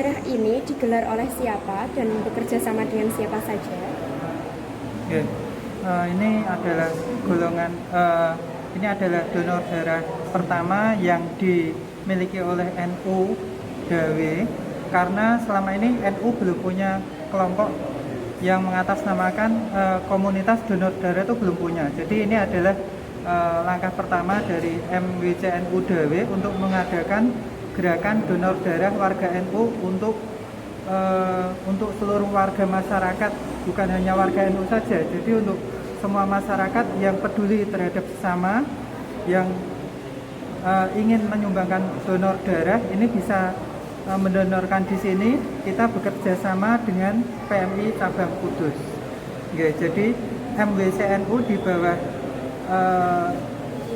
darah ini digelar oleh siapa dan bekerja sama dengan siapa saja? Oke. Ini adalah golongan ini adalah donor darah pertama yang dimiliki oleh NU Dawe, karena selama ini NU belum punya kelompok yang mengatasnamakan komunitas donor darah, itu belum punya. Jadi ini adalah langkah pertama dari MWCNU Dawe untuk mengadakan gerakan donor darah warga NU untuk seluruh warga masyarakat, bukan hanya warga NU saja. Jadi untuk semua masyarakat yang peduli terhadap sesama, yang ingin menyumbangkan donor darah, ini bisa mendonorkan di sini. Kita bekerja sama dengan PMI Cabang Kudus. Oke, jadi MWCNU di bawah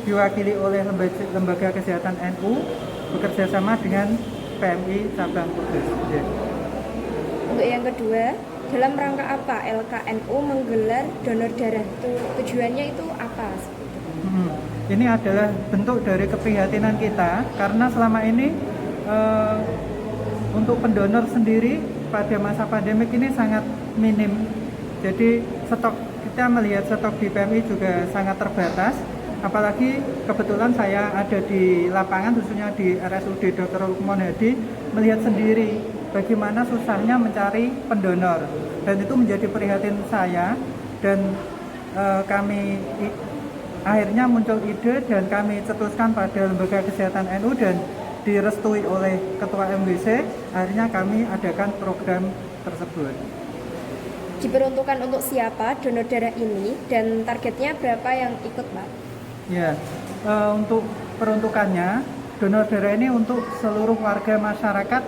diwakili oleh lembaga kesehatan NU bekerja sama dengan PMI Cabang Kudus. Oke. Untuk yang kedua, dalam rangka apa LKNU menggelar donor darah? Tujuannya itu apa? Ini adalah bentuk dari keprihatinan kita, karena selama ini untuk pendonor sendiri pada masa pandemik ini sangat minim. Jadi kita melihat stok di PMI juga sangat terbatas. Apalagi kebetulan saya ada di lapangan, khususnya di RSUD Dr. Lukman Hadi, melihat sendiri bagaimana susahnya mencari pendonor, dan itu menjadi prihatin saya. Dan kami akhirnya muncul ide dan kami cetuskan pada lembaga kesehatan NU dan direstui oleh Ketua MWC. Akhirnya kami adakan program tersebut. Diperuntukkan untuk siapa donor darah ini dan targetnya berapa yang ikut, Pak? Ya, untuk peruntukannya, donor darah ini untuk seluruh warga masyarakat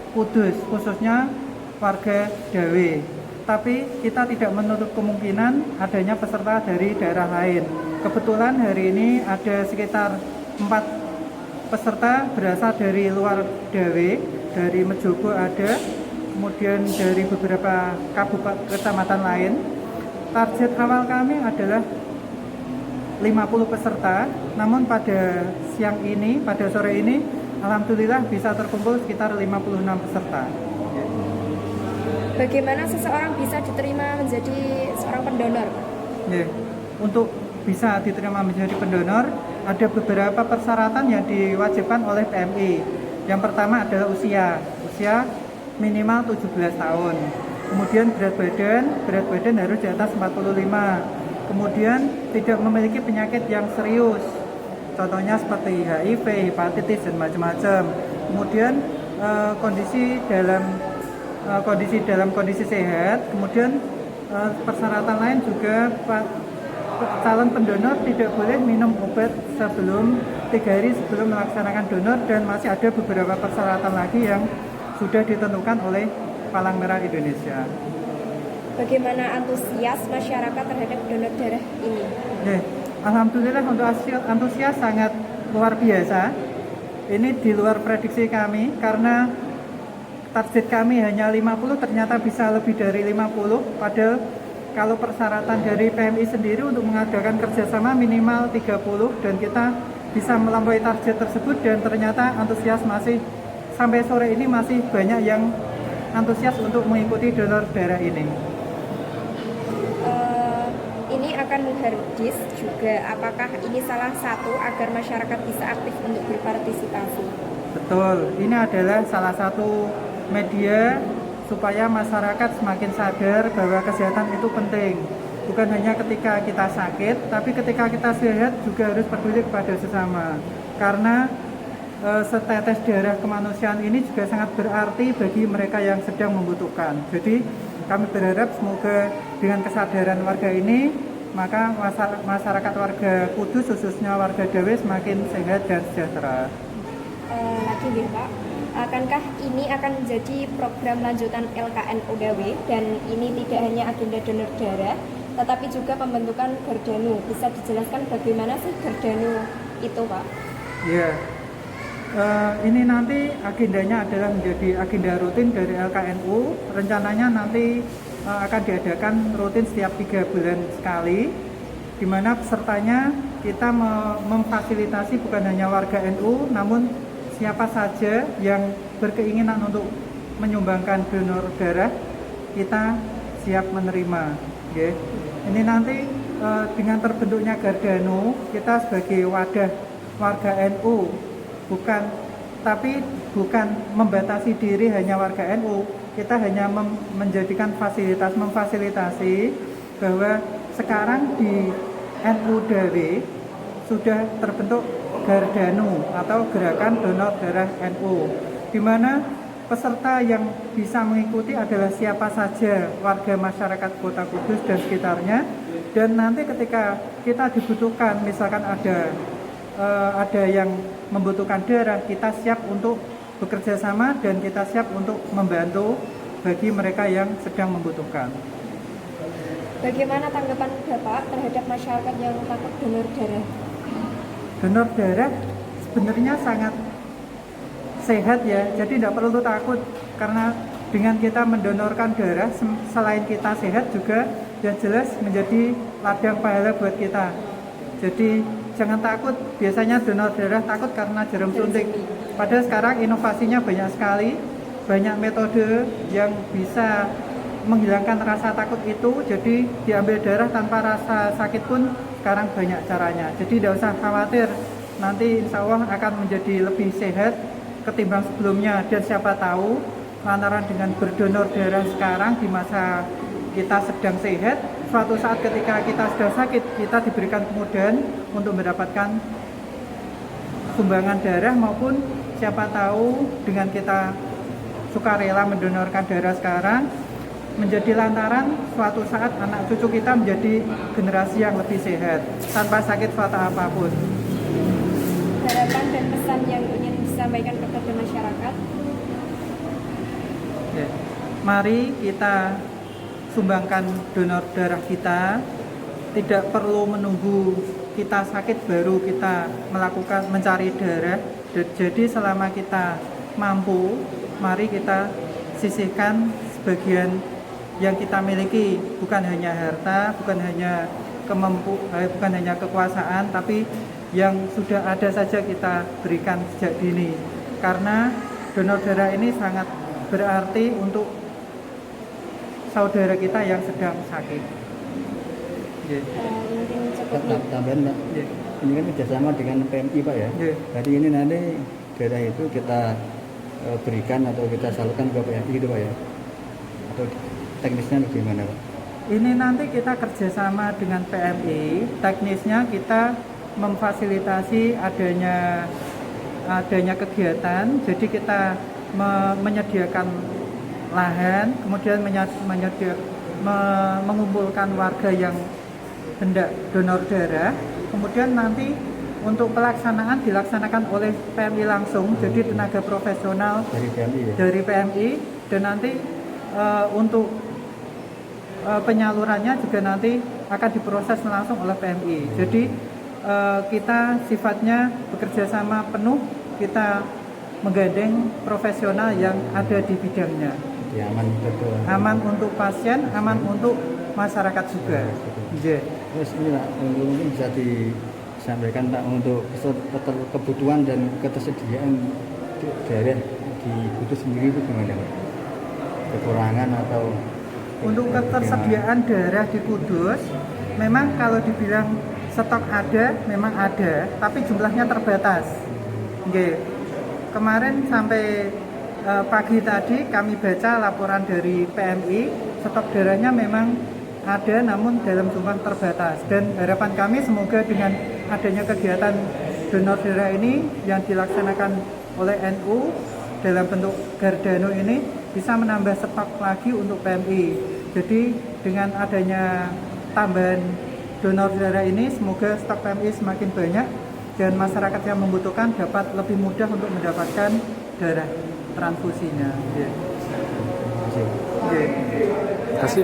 Kudus, khususnya warga Dawe. Tapi kita tidak menutup kemungkinan adanya peserta dari daerah lain. Kebetulan hari ini ada sekitar 4 peserta berasal dari luar Dawe, dari Mejogo ada, kemudian dari beberapa kabupaten kecamatan lain. Target awal kami adalah 50 peserta, namun pada siang ini, pada sore ini, alhamdulillah bisa terkumpul sekitar 56 peserta. Bagaimana seseorang bisa diterima menjadi seorang pendonor? Ya, untuk bisa diterima menjadi pendonor, ada beberapa persyaratan yang diwajibkan oleh PMI. Yang pertama adalah usia minimal 17 tahun. Kemudian berat badan harus di atas 45. Kemudian tidak memiliki penyakit yang serius, contohnya seperti HIV, hepatitis, dan macam-macam. Kemudian dalam kondisi sehat. Kemudian persyaratan lain juga, calon pendonor tidak boleh minum obat sebelum 3 hari sebelum melaksanakan donor, dan masih ada beberapa persyaratan lagi yang sudah ditentukan oleh Palang Merah Indonesia. Bagaimana antusias masyarakat terhadap donor darah ini? Alhamdulillah untuk antusias sangat luar biasa. Ini di luar prediksi kami, karena target kami hanya 50, ternyata bisa lebih dari 50. Padahal kalau persyaratan dari PMI sendiri untuk mengadakan kerjasama minimal 30, dan kita bisa melampaui target tersebut. Dan ternyata antusias masih sampai sore ini masih banyak yang antusias untuk mengikuti donor darah ini. Ini akan menghardis juga, apakah ini salah satu agar masyarakat bisa aktif untuk berpartisipasi? Betul, ini adalah salah satu media supaya masyarakat semakin sadar bahwa kesehatan itu penting. Bukan hanya ketika kita sakit, tapi ketika kita sehat juga harus peduli kepada sesama. Karena setetes darah kemanusiaan ini juga sangat berarti bagi mereka yang sedang membutuhkan. Jadi kami berharap semoga dengan kesadaran warga ini, maka masyarakat warga Kudus, khususnya warga Dawe, semakin sehat dan sejahtera. Lagi nih Pak, akankah ini akan menjadi program lanjutan LKNU Dawe, dan ini tidak hanya agenda donor darah, tetapi juga pembentukan Gardanu? Bisa dijelaskan bagaimana sih Gardanu itu, Pak? Ya, ini nanti agendanya adalah menjadi agenda rutin dari LKNU. Rencananya nanti akan diadakan rutin setiap 3 bulan sekali, di mana pesertanya kita memfasilitasi bukan hanya warga NU, namun siapa saja yang berkeinginan untuk menyumbangkan donor darah, kita siap menerima. Nggih. Ini nanti dengan terbentuknya Gardano, kita sebagai wadah warga NU bukan membatasi diri hanya warga NU, kita hanya menjadikan memfasilitasi bahwa sekarang di NU Dawe sudah terbentuk Gardano atau Gerakan Donor Darah NU, di mana peserta yang bisa mengikuti adalah siapa saja warga masyarakat Kota Kudus dan sekitarnya. Dan nanti ketika kita dibutuhkan, misalkan ada yang membutuhkan darah, kita siap untuk bekerja sama dan kita siap untuk membantu bagi mereka yang sedang membutuhkan. Bagaimana tanggapan Bapak terhadap masyarakat yang takut donor darah? Donor darah sebenarnya sangat sehat ya, jadi tidak perlu takut, karena dengan kita mendonorkan darah, selain kita sehat juga yang jelas menjadi ladang pahala buat kita. Jadi jangan takut, biasanya donor darah takut karena jarum suntik. Padahal sekarang inovasinya banyak sekali, banyak metode yang bisa menghilangkan rasa takut itu. Jadi diambil darah tanpa rasa sakit pun sekarang banyak caranya. Jadi tidak usah khawatir, nanti insya Allah akan menjadi lebih sehat ketimbang sebelumnya. Dan siapa tahu lantaran dengan berdonor darah sekarang di masa kita sedang sehat, suatu saat ketika kita sudah sakit, kita diberikan kemudahan untuk mendapatkan sumbangan darah, maupun siapa tahu dengan kita sukarela mendonorkan darah sekarang, menjadi lantaran suatu saat anak cucu kita menjadi generasi yang lebih sehat tanpa sakit suatu apapun. Harapan dan pesan yang ingin disampaikan kepada masyarakat? Ya. Mari kita sumbangkan donor darah kita, tidak perlu menunggu kita sakit baru kita mencari darah. Jadi selama kita mampu, mari kita sisihkan sebagian yang kita miliki, bukan hanya harta, bukan hanya kekuasaan, tapi yang sudah ada saja kita berikan sejak dini. Karena donor darah ini sangat berarti untuk saudara kita yang sedang sakit. Mungkin cukup. Tambahan Pak, ini kan kerjasama dengan PMI Pak ya. Jadi ini nanti darah itu kita berikan atau kita salurkan ke PMI gitu Pak ya. Atau teknisnya bagaimana Pak? Ini nanti kita kerjasama dengan PMI, teknisnya kita memfasilitasi adanya kegiatan. Jadi kita menyediakan lahan, kemudian mengumpulkan warga yang hendak donor darah, kemudian nanti untuk pelaksanaan dilaksanakan oleh PMI langsung, jadi tenaga profesional dari PMI, dan nanti untuk penyalurannya juga nanti akan diproses langsung oleh PMI. Jadi kita sifatnya bekerja sama penuh, kita menggandeng profesional yang ada di bidangnya. Ya, aman untuk pasien, aman untuk masyarakat juga. Terus ini Pak, mungkin bisa disampaikan Pak untuk kebutuhan dan ketersediaan darah di Kudus sendiri itu gimana Pak? Kekurangan atau untuk ketersediaan darah di Kudus, memang kalau dibilang stok ada, memang ada, tapi jumlahnya terbatas. Kemarin sampai pagi tadi kami baca laporan dari PMI, stok darahnya memang ada, namun dalam jumlah terbatas. Dan harapan kami semoga dengan adanya kegiatan donor darah ini yang dilaksanakan oleh NU dalam bentuk Gardano ini bisa menambah stok lagi untuk PMI. Jadi dengan adanya tambahan donor darah ini, semoga stok PMI semakin banyak dan masyarakat yang membutuhkan dapat lebih mudah untuk mendapatkan darah transfusinya. Terima kasih. Terima kasih.